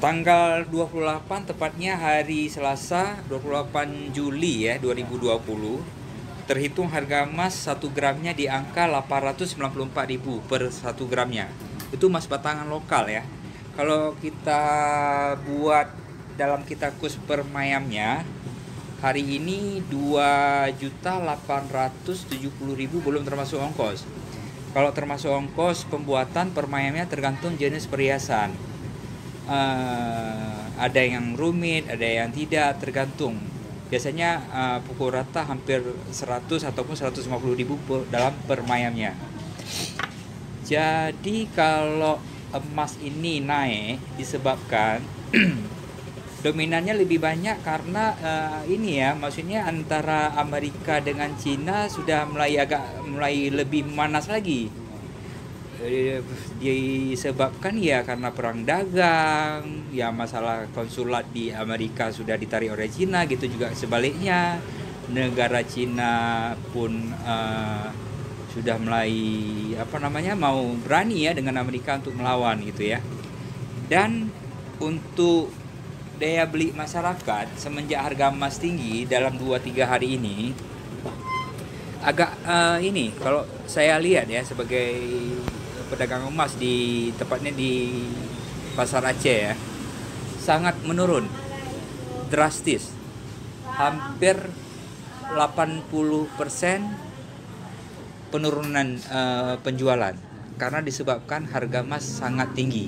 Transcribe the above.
Tanggal 28 tepatnya hari Selasa 28 Juli ya 2020, terhitung harga emas 1 gramnya di angka 894.000 per 1 gramnya. Itu emas batangan lokal ya. Kalau kita buat dalam kita kurs per mayamnya, hari ini 2.870.000 belum termasuk ongkos. Kalau termasuk ongkos pembuatan per mayamnya tergantung jenis perhiasan. Ada yang rumit, ada yang tidak, tergantung. Biasanya pukul rata hampir 100 ataupun 150.000 dalam per mayamnya. Jadi kalau emas ini naik disebabkan dominannya lebih banyak karena ini ya, maksudnya antara Amerika dengan Cina sudah mulai lebih memanas lagi. Disebabkan ya karena perang dagang, ya masalah konsulat di Amerika sudah ditarik oleh Cina, gitu juga sebaliknya. Negara Cina pun sudah mulai mau berani ya dengan Amerika untuk melawan gitu ya. Dan untuk daya beli masyarakat semenjak harga emas tinggi dalam 2-3 hari ini agak ini kalau saya lihat ya sebagai pedagang emas tepatnya di Pasar Aceh ya, sangat menurun drastis, hampir 80% penurunan penjualan karena disebabkan harga emas sangat tinggi.